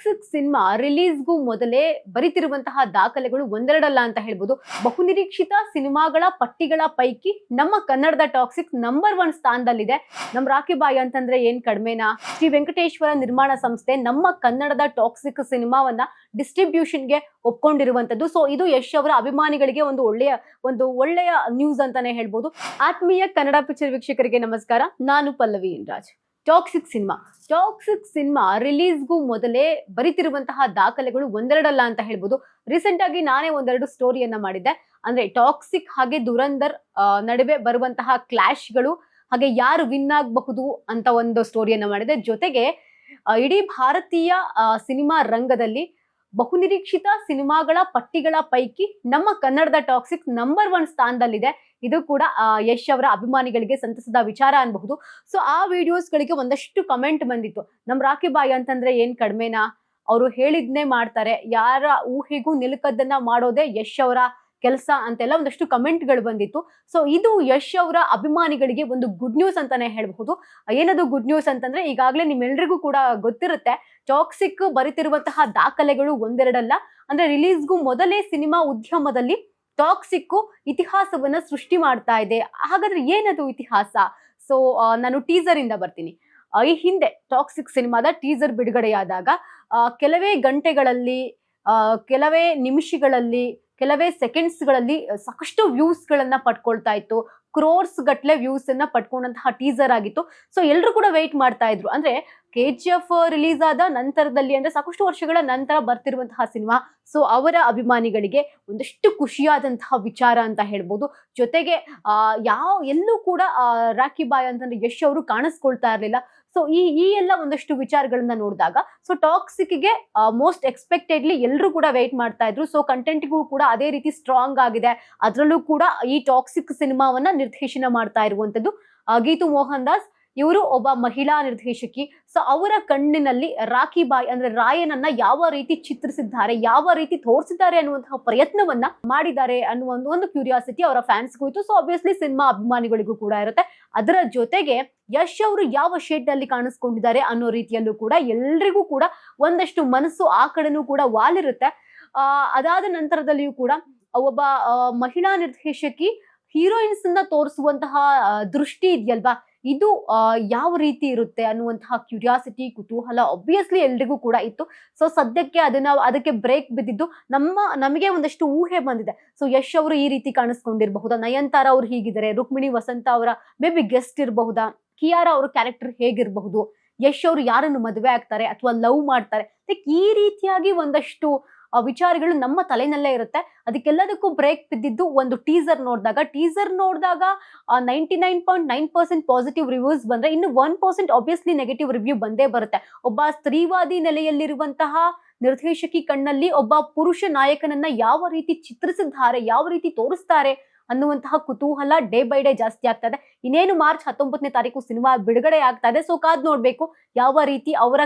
Toxic cinema ರಿಲೀಸ್ಗೂ ಮೊದಲೇ ಬರಿತಿರುವಂತಹ ದಾಖಲೆಗಳು ಒಂದೆರಡಲ್ಲ ಅಂತ ಹೇಳ್ಬೋದು. ಬಹುನಿರೀಕ್ಷಿತ ಸಿನಿಮಾಗಳ ಪಟ್ಟಿಗಳ ಪೈಕಿ ನಮ್ಮ ಕನ್ನಡದ ಟಾಕ್ಸಿಕ್ ನಂಬರ್ 1 ಸ್ಥಾನದಲ್ಲಿದೆ. ನಮ್ಮ ರಾಖಿ ಬಾಯಿ ಅಂತಂದ್ರೆ ಏನ್ ಕಡಿಮೆನಾ? ಶ್ರೀ ವೆಂಕಟೇಶ್ವರ ನಿರ್ಮಾಣ ಸಂಸ್ಥೆ ನಮ್ಮ ಕನ್ನಡದ ಟಾಕ್ಸಿಕ್ ಸಿನಿಮಾವನ್ನ ಡಿಸ್ಟ್ರಿಬ್ಯೂಷನ್ಗೆ ಒಪ್ಕೊಂಡಿರುವಂತದ್ದು. ಸೊ ಇದು ಯಶ್ ಅವರ ಅಭಿಮಾನಿಗಳಿಗೆ ಒಂದು ಒಳ್ಳೆಯ ನ್ಯೂಸ್ ಅಂತಾನೆ ಹೇಳ್ಬೋದು. ಆತ್ಮೀಯ ಕನ್ನಡ ಪಿಕ್ಚರ್ ವೀಕ್ಷಕರಿಗೆ ನಮಸ್ಕಾರ, ನಾನು ಪಲ್ಲವಿ ರಾಜ್. ಟಾಕ್ಸಿಕ್ ಸಿನಿಮಾ ರಿಲೀಸ್ಗೂ ಮೊದಲೇ ಬರಿತಿರುವಂತಹ ದಾಖಲೆಗಳು ಒಂದೆರಡಲ್ಲ ಅಂತ ಹೇಳ್ಬೋದು. ರೀಸೆಂಟ್ ಆಗಿ ನಾನೇ ಒಂದೆರಡು ಸ್ಟೋರಿಯನ್ನ ಮಾಡಿದ್ದೆ. ಅಂದ್ರೆ ಟಾಕ್ಸಿಕ್ ಹಾಗೆ ದುರಂಧರ್ ನಡುವೆ ಬರುವಂತಹ ಕ್ಲಾಶ್ಗಳು, ಹಾಗೆ ಯಾರು ವಿನ್ ಆಗಬಹುದು ಅಂತ ಒಂದು ಸ್ಟೋರಿಯನ್ನ ಮಾಡಿದೆ. ಜೊತೆಗೆ ಇಡೀ ಭಾರತೀಯ ಸಿನಿಮಾ ರಂಗದಲ್ಲಿ ಬಹುನಿರೀಕ್ಷಿತ ಸಿನಿಮಾಗಳ ಪಟ್ಟಿಗಳ ಪೈಕಿ ನಮ್ಮ ಕನ್ನಡದ ಟಾಕ್ಸಿಕ್ ನಂಬರ್ 1 ಸ್ಥಾನದಲ್ಲಿದೆ. ಇದು ಕೂಡ ಯಶ್ ಅವರ ಅಭಿಮಾನಿಗಳಿಗೆ ಸಂತಸದ ವಿಚಾರ ಅನ್ಬಹುದು. ಸೊ ಆ ವಿಡಿಯೋಸ್ಗಳಿಗೆ ಒಂದಷ್ಟು ಕಮೆಂಟ್ ಬಂದಿತ್ತು. ನಮ್ ರಾಖಿ ಬಾಯಿ ಅಂತಂದ್ರೆ ಏನ್ ಕಡಿಮೆನಾ? ಅವರು ಹೇಳಿದ್ನೇ ಮಾಡ್ತಾರೆ, ಯಾರ ಊಹೆಗೂ ನಿಲುಕದ್ದನ್ನ ಮಾಡೋದೇ ಯಶ್ ಅವರ ಕೆಲಸ ಅಂತೆಲ್ಲ ಒಂದಷ್ಟು ಕಮೆಂಟ್ಗಳು ಬಂದಿತ್ತು. ಸೊ ಇದು ಯಶ್ ಅವರ ಅಭಿಮಾನಿಗಳಿಗೆ ಒಂದು ಗುಡ್ ನ್ಯೂಸ್ ಅಂತಾನೆ ಹೇಳ್ಬಹುದು. ಏನದು ಗುಡ್ ನ್ಯೂಸ್ ಅಂತಂದ್ರೆ, ಈಗಾಗಲೇ ನಿಮ್ಮೆಲ್ರಿಗೂ ಕೂಡ ಗೊತ್ತಿರುತ್ತೆ, ಟಾಕ್ಸಿಕ್ ಬರಿತಿರುವಂತಹ ದಾಖಲೆಗಳು ಒಂದೆರಡಲ್ಲ. ಅಂದ್ರೆ ರಿಲೀಸ್ಗೂ ಮೊದಲೇ ಸಿನಿಮಾ ಉದ್ಯಮದಲ್ಲಿ ಟಾಕ್ಸಿಕ್ ಇತಿಹಾಸವನ್ನ ಸೃಷ್ಟಿ ಮಾಡ್ತಾ ಇದೆ. ಹಾಗಾದ್ರೆ ಏನದು ಇತಿಹಾಸ? ಸೊ ನಾನು ಟೀಸರ್ ಇಂದ ಬರ್ತೀನಿ. ಈ ಹಿಂದೆ ಟಾಕ್ಸಿಕ್ ಸಿನಿಮಾದ ಟೀಸರ್ ಬಿಡುಗಡೆಯಾದಾಗ ಕೆಲವೇ ಗಂಟೆಗಳಲ್ಲಿ, ಕೆಲವೇ ನಿಮಿಷಗಳಲ್ಲಿ, ಕೆಲವೇ ಸೆಕೆಂಡ್ಸ್ಗಳಲ್ಲಿ ಸಾಕಷ್ಟು ವ್ಯೂಸ್ ಗಳನ್ನ ಪಡ್ಕೊಳ್ತಾ ಇತ್ತು. ಕ್ರೋರ್ಸ್ ಗಟ್ಲೆ ವ್ಯೂಸ್ ಅನ್ನ ಪಡ್ಕೊಂಡಂತಹ ಟೀಸರ್ ಆಗಿತ್ತು. ಸೊ ಎಲ್ರು ಕೂಡ ವೆಯ್ಟ್ ಮಾಡ್ತಾ ಇದ್ರು. ಅಂದ್ರೆ KGF ರಿಲೀಸ್ ಆದ ನಂತರದಲ್ಲಿ, ಅಂದ್ರೆ ಸಾಕಷ್ಟು ವರ್ಷಗಳ ನಂತರ ಬರ್ತಿರುವಂತಹ ಸಿನಿಮಾ. ಸೊ ಅವರ ಅಭಿಮಾನಿಗಳಿಗೆ ಒಂದಷ್ಟು ಖುಷಿಯಾದಂತಹ ವಿಚಾರ ಅಂತ ಹೇಳ್ಬೋದು. ಜೊತೆಗೆ ಎಲ್ಲೂ ಕೂಡ ರಾಖಿ ಬಾಯ್ ಅಂತಂದ್ರೆ ಯಶ್ ಅವರು ಕಾಣಿಸ್ಕೊಳ್ತಾ ಇರ್ಲಿಲ್ಲ. ಸೊ ಈ ಎಲ್ಲ ಒಂದಷ್ಟು ವಿಚಾರಗಳನ್ನ ನೋಡಿದಾಗ, ಸೊ ಟಾಕ್ಸಿಕ್ಗೆ ಮೋಸ್ಟ್ ಎಕ್ಸ್ಪೆಕ್ಟೆಡ್ಲಿ ಎಲ್ಲರೂ ಕೂಡ ವೆಯ್ಟ್ ಮಾಡ್ತಾ ಇದ್ರು. ಸೊ ಕಂಟೆಂಟ್ಗೂ ಕೂಡ ಅದೇ ರೀತಿ ಸ್ಟ್ರಾಂಗ್ ಆಗಿದೆ. ಅದರಲ್ಲೂ ಕೂಡ ಈ ಟಾಕ್ಸಿಕ್ ಸಿನಿಮಾವನ್ನ ನಿರ್ದೇಶನ ಮಾಡ್ತಾ ಇರುವಂತದ್ದು ಗೀತು ಮೋಹನ್ ದಾಸ್. ಇವರು ಒಬ್ಬ ಮಹಿಳಾ ನಿರ್ದೇಶಕಿ. ಸೊ ಅವರ ಕಣ್ಣಿನಲ್ಲಿ ರಾಖಿ ಬಾಯ್ ಅಂದ್ರೆ ರಾಯನನ್ನ ಯಾವ ರೀತಿ ಚಿತ್ರಿಸಿದ್ದಾರೆ, ಯಾವ ರೀತಿ ತೋರಿಸಿದ್ದಾರೆ ಅನ್ನುವಂತಹ ಪ್ರಯತ್ನವನ್ನ ಮಾಡಿದ್ದಾರೆ ಅನ್ನುವ ಒಂದು ಕ್ಯೂರಿಯಾಸಿಟಿ ಅವರ ಫ್ಯಾನ್ಸ್ಗೂ ಇತ್ತು. ಸೊ ಆಬ್ವಿಯಸ್ಲಿ ಸಿನಿಮಾ ಅಭಿಮಾನಿಗಳಿಗೂ ಕೂಡ ಇರುತ್ತೆ. ಅದರ ಜೊತೆಗೆ ಯಶ್ ಅವರು ಯಾವ ಶೇಡ್ ನಲ್ಲಿ ಕಾಣಿಸ್ಕೊಂಡಿದ್ದಾರೆ ಅನ್ನೋ ರೀತಿಯಲ್ಲೂ ಕೂಡ ಎಲ್ರಿಗೂ ಕೂಡ ಒಂದಷ್ಟು ಮನಸ್ಸು ಆ ಕಡೆನೂ ಕೂಡ ವಾಲಿರುತ್ತೆ. ಅದಾದ ನಂತರದಲ್ಲಿಯೂ ಕೂಡ ಒಬ್ಬ ಮಹಿಳಾ ನಿರ್ದೇಶಕಿ ಹೀರೋಯಿನ್ಸ್ ಅನ್ನ ತೋರಿಸುವಂತಹ ದೃಷ್ಟಿ ಇದೆಯಲ್ವಾ, ಇದು ಯಾವ ರೀತಿ ಇರುತ್ತೆ ಅನ್ನುವಂತಹ ಕ್ಯೂರಿಯಾಸಿಟಿ, ಕುತೂಹಲ ಆಬ್ವಿಯಸ್ಲಿ ಎಲ್ರಿಗೂ ಕೂಡ ಇತ್ತು. ಸೊ ಸದ್ಯಕ್ಕೆ ಅದಕ್ಕೆ ಬ್ರೇಕ್ ಬಿದ್ದಿದ್ದು ನಮಗೆ ಒಂದಷ್ಟು ಊಹೆ ಬಂದಿದೆ. ಸೊ ಯಶ್ ಅವರು ಈ ರೀತಿ ಕಾಣಿಸ್ಕೊಂಡಿರಬಹುದಾ, ನಯನತಾರ ಅವ್ರು ಹೀಗಿದ್ದಾರೆ, ರುಕ್ಮಿಣಿ ವಸಂತ ಅವರ ಮೇ ಬಿ ಗೆಸ್ಟ್ ಇರಬಹುದಾ, ಕಿಯಾರಾ ಅವ್ರ ಕ್ಯಾರೆಕ್ಟರ್ ಹೇಗಿರಬಹುದು, ಯಶ್ ಅವರು ಯಾರನ್ನು ಮದುವೆ ಆಗ್ತಾರೆ ಅಥವಾ ಲವ್ ಮಾಡ್ತಾರೆ, ಈ ರೀತಿಯಾಗಿ ಒಂದಷ್ಟು ವಿಚಾರಗಳು ನಮ್ಮ ತಲೆನಲ್ಲೇ ಇರುತ್ತೆ. ಅದಕ್ಕೆಲ್ಲದಕ್ಕೂ ಬ್ರೇಕ್ ಬಿದ್ದಿದ್ದು ಒಂದು ಟೀಸರ್ ನೋಡಿದಾಗ 99.9% ಪಾಸಿಟಿವ್ ರಿವ್ಯೂಸ್ ಬಂದ್ರೆ, ಇನ್ನು 1% ಆಬ್ವಿಯಸ್ಲಿ ನೆಗೆಟಿವ್ ರಿವ್ಯೂ ಬಂದೇ ಬರುತ್ತೆ. ಒಬ್ಬ ಸ್ತ್ರೀವಾದಿ ನೆಲೆಯಲ್ಲಿರುವಂತಹ ನಿರ್ದೇಶಕಿ ಕಣ್ಣಲ್ಲಿ ಒಬ್ಬ ಪುರುಷ ನಾಯಕನನ್ನ ಯಾವ ರೀತಿ ಚಿತ್ರಿಸಿದ್ದಾರೆ, ಯಾವ ರೀತಿ ತೋರಿಸ್ತಾರೆ ಅನ್ನುವಂತಹ ಕುತೂಹಲ ಡೇ ಬೈ ಡೇ ಜಾಸ್ತಿ ಆಗ್ತಾ ಇದೆ. ಇನ್ನೇನು ಮಾರ್ಚ್ 19ನೇ ತಾರೀಕು ಸಿನಿಮಾ ಬಿಡುಗಡೆ ಆಗ್ತಾ ಇದೆ. ಸೊ ಕಾದ್ ನೋಡ್ಬೇಕು ಯಾವ ರೀತಿ ಅವರ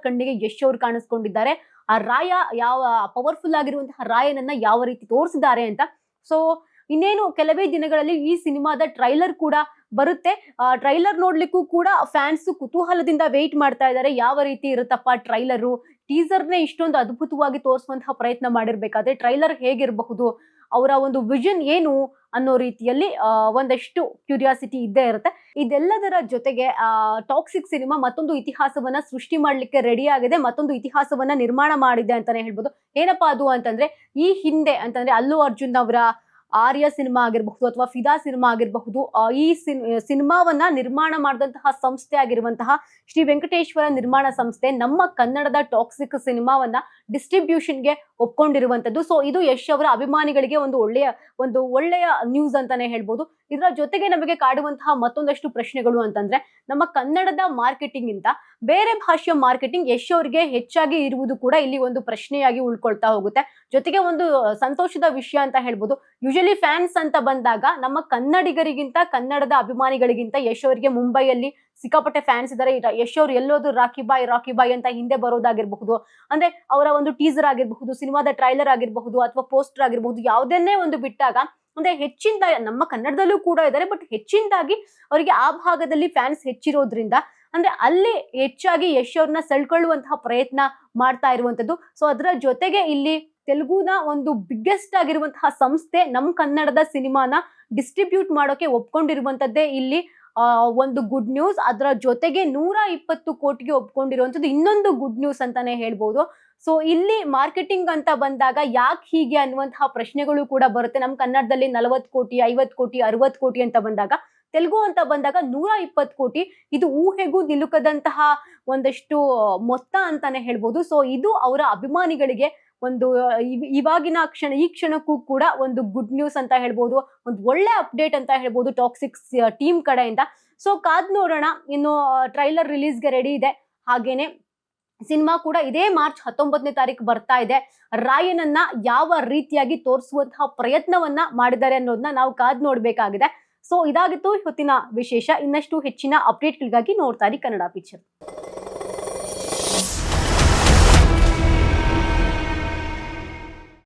ಕಣ್ಣಿಗೆ ಯಶ್ ಅವರು ಕಾಣಿಸ್ಕೊಂಡಿದ್ದಾರೆ, ಆ ರಾಯ ಯಾವ ಪವರ್ಫುಲ್ ಆಗಿರುವಂತಹ ರಾಯನನ್ನ ಯಾವ ರೀತಿ ತೋರಿಸಿದ್ದಾರೆ ಅಂತ. ಸೊ ಇನ್ನೇನು ಕೆಲವೇ ದಿನಗಳಲ್ಲಿ ಈ ಸಿನಿಮಾದ ಟ್ರೈಲರ್ ಕೂಡ ಬರುತ್ತೆ. ಟ್ರೈಲರ್ ನೋಡ್ಲಿಕ್ಕೂ ಕೂಡ ಫ್ಯಾನ್ಸ್ ಕುತೂಹಲದಿಂದ ವೆಯ್ಟ್ ಮಾಡ್ತಾ ಇದ್ದಾರೆ. ಯಾವ ರೀತಿ ಇರುತ್ತಪ್ಪ ಟ್ರೈಲರು, ಟೀಸರ್ನೇ ಇಷ್ಟೊಂದು ಅದ್ಭುತವಾಗಿ ತೋರಿಸುವಂತಹ ಪ್ರಯತ್ನ ಮಾಡಿರ್ಬೇಕಾದ್ರೆ ಟ್ರೈಲರ್ ಹೇಗಿರಬಹುದು, ಅವರ ಒಂದು ವಿಷನ್ ಏನು ಅನ್ನೋ ರೀತಿಯಲ್ಲಿ ಒಂದಷ್ಟು ಕ್ಯೂರಿಯಾಸಿಟಿ ಇದ್ದೇ ಇರುತ್ತೆ. ಇದೆಲ್ಲದರ ಜೊತೆಗೆ ಟಾಕ್ಸಿಕ್ ಸಿನಿಮಾ ಮತ್ತೊಂದು ಇತಿಹಾಸವನ್ನ ಸೃಷ್ಟಿ ಮಾಡ್ಲಿಕ್ಕೆ ರೆಡಿ ಆಗಿದೆ, ಮತ್ತೊಂದು ಇತಿಹಾಸವನ್ನ ನಿರ್ಮಾಣ ಮಾಡಿದೆ ಅಂತಾನೆ ಹೇಳ್ಬೋದು. ಏನಪ್ಪಾ ಅದು ಅಂತಂದ್ರೆ, ಈ ಹಿಂದೆ ಅಂತಂದ್ರೆ ಅಲ್ಲು ಅರ್ಜುನ್ ಅವರ ಆರ್ಯ ಸಿನಿಮಾ ಆಗಿರಬಹುದು ಅಥವಾ ಫಿದಾ ಸಿನಿಮಾ ಆಗಿರಬಹುದು, ಈ ಸಿನಿಮಾವನ್ನ ನಿರ್ಮಾಣ ಮಾಡಿದಂತಹ ಸಂಸ್ಥೆ ಆಗಿರುವಂತಹ ಶ್ರೀ ವೆಂಕಟೇಶ್ವರ ನಿರ್ಮಾಣ ಸಂಸ್ಥೆ ನಮ್ಮ ಕನ್ನಡದ ಟಾಕ್ಸಿಕ್ ಸಿನಿಮಾವನ್ನ ಡಿಸ್ಟ್ರಿಬ್ಯೂಷನ್ಗೆ ಒಪ್ಕೊಂಡಿರುವಂತದ್ದು. ಸೊ ಇದು ಯಶ್ ಅವರ ಅಭಿಮಾನಿಗಳಿಗೆ ಒಂದು ಒಳ್ಳೆಯ ನ್ಯೂಸ್ ಅಂತಾನೆ ಹೇಳ್ಬೋದು. ಇದರ ಜೊತೆಗೆ ನಮಗೆ ಕಾಡುವಂತಹ ಮತ್ತೊಂದಷ್ಟು ಪ್ರಶ್ನೆಗಳು ಅಂತಂದ್ರೆ, ನಮ್ಮ ಕನ್ನಡದ ಮಾರ್ಕೆಟಿಂಗ್ ಇಂತ ಬೇರೆ ಭಾಷೆಯ ಮಾರ್ಕೆಟಿಂಗ್ ಯಶ್ ಅವರಿಗೆ ಹೆಚ್ಚಾಗಿ ಇರುವುದು ಕೂಡ ಇಲ್ಲಿ ಒಂದು ಪ್ರಶ್ನೆಯಾಗಿ ಉಳ್ಕೊಳ್ತಾ ಹೋಗುತ್ತೆ. ಜೊತೆಗೆ ಒಂದು ಸಂತೋಷದ ವಿಷಯ ಅಂತ ಹೇಳ್ಬೋದು. ಯೂಶಲಿ ಫ್ಯಾನ್ಸ್ ಅಂತ ಬಂದಾಗ ನಮ್ಮ ಕನ್ನಡಿಗರಿಗಿಂತ, ಕನ್ನಡದ ಅಭಿಮಾನಿಗಳಿಗಿಂತ ಯಶ್ ಅವರಿಗೆ ಮುಂಬೈಯಲ್ಲಿ ಸಿಕ್ಕಾಪಟ್ಟೆ ಫ್ಯಾನ್ಸ್ ಇದ್ದಾರೆ. ಯಶ್ ಅವ್ರು ಎಲ್ಲೋದು ರಾಖಿ ಬಾಯ್ ಅಂತ ಹಿಂದೆ ಬರೋದಾಗಿರ್ಬಹುದು, ಅಂದ್ರೆ ಅವರ ಒಂದು ಟೀಸರ್ ಆಗಿರಬಹುದು, ಸಿನಿಮಾದ ಟ್ರೈಲರ್ ಆಗಿರಬಹುದು ಅಥವಾ ಪೋಸ್ಟರ್ ಆಗಿರಬಹುದು, ಯಾವುದನ್ನೇ ಒಂದು ಬಿಟ್ಟಾಗ ಅಂದ್ರೆ ಹೆಚ್ಚಿನ ನಮ್ಮ ಕನ್ನಡದಲ್ಲೂ ಕೂಡ ಇದ್ದಾರೆ, ಬಟ್ ಹೆಚ್ಚಿನದಾಗಿ ಅವರಿಗೆ ಆ ಭಾಗದಲ್ಲಿ ಫ್ಯಾನ್ಸ್ ಹೆಚ್ಚಿರೋದ್ರಿಂದ ಅಂದ್ರೆ ಅಲ್ಲಿ ಹೆಚ್ಚಾಗಿ ಯಶ್ ಅವ್ರನ್ನ ಸೆಳ್ಕೊಳ್ಳುವಂತಹ ಪ್ರಯತ್ನ ಮಾಡ್ತಾ ಇರುವಂತದ್ದು. ಸೊ ಅದರ ಜೊತೆಗೆ ಇಲ್ಲಿ ತೆಲುಗುನ ಒಂದು ಬಿಗ್ಗೆಸ್ಟ್ ಆಗಿರುವಂತಹ ಸಂಸ್ಥೆ ನಮ್ ಕನ್ನಡದ ಸಿನಿಮಾನ ಡಿಸ್ಟ್ರಿಬ್ಯೂಟ್ ಮಾಡೋಕೆ ಒಪ್ಕೊಂಡಿರುವಂತದ್ದೇ ಇಲ್ಲಿ ಒಂದು ಗುಡ್ ನ್ಯೂಸ್. ಅದರ ಜೊತೆಗೆ 120 ಕೋಟಿಗೆ ಒಪ್ಕೊಂಡಿರುವಂತದ್ದು ಇನ್ನೊಂದು ಗುಡ್ ನ್ಯೂಸ್ ಅಂತಾನೆ ಹೇಳ್ಬೋದು. ಸೊ ಇಲ್ಲಿ ಮಾರ್ಕೆಟಿಂಗ್ ಅಂತ ಬಂದಾಗ ಯಾಕೆ ಹೀಗೆ ಅನ್ನುವಂತಹ ಪ್ರಶ್ನೆಗಳು ಕೂಡ ಬರುತ್ತೆ. ನಮ್ ಕನ್ನಡದಲ್ಲಿ 40 ಕೋಟಿ 50 ಕೋಟಿ 60 ಕೋಟಿ ಅಂತ ಬಂದಾಗ, ತೆಲುಗು ಅಂತ ಬಂದಾಗ 120 ಕೋಟಿ, ಇದು ಊಹೆಗೂ ನಿಲುಕದಂತಹ ಒಂದಷ್ಟು ಮೊತ್ತ ಅಂತಾನೆ ಹೇಳ್ಬೋದು. ಸೊ ಇದು ಅವರ ಅಭಿಮಾನಿಗಳಿಗೆ ಒಂದು ಇವಾಗಿನ ಈ ಕ್ಷಣಕ್ಕೂ ಕೂಡ ಒಂದು ಗುಡ್ ನ್ಯೂಸ್ ಅಂತ ಹೇಳ್ಬೋದು, ಒಂದು ಒಳ್ಳೆ ಅಪ್ಡೇಟ್ ಅಂತ ಹೇಳ್ಬೋದು ಟಾಕ್ಸಿಕ್ಸ್ ಟೀಮ್ ಕಡೆಯಿಂದ. ಸೊ ಕಾದ್ ನೋಡೋಣ, ಇನ್ನು ಟ್ರೈಲರ್ ರಿಲೀಸ್ಗೆ ರೆಡಿ ಇದೆ. ಹಾಗೇನೆ ಸಿನಿಮಾ ಕೂಡ ಇದೇ ಮಾರ್ಚ್ 19ನೇ ತಾರೀಕು ಬರ್ತಾ ಇದೆ. ರಾಯನನ್ನ ಯಾವ ರೀತಿಯಾಗಿ ತೋರಿಸುವಂತಹ ಪ್ರಯತ್ನವನ್ನ ಮಾಡಿದ್ದಾರೆ ಅನ್ನೋದನ್ನ ನಾವು ಕಾದ್ ನೋಡ್ಬೇಕಾಗಿದೆ. ಸೊ ಇದಾಗಿತ್ತು ಇವತ್ತಿನ ವಿಶೇಷ. ಇನ್ನಷ್ಟು ಹೆಚ್ಚಿನ ಅಪ್ಡೇಟ್ಗಳಿಗಾಗಿ ನೋಡ್ತಾ ಇರಿ ಕನ್ನಡ ಪಿಕ್ಚರ್.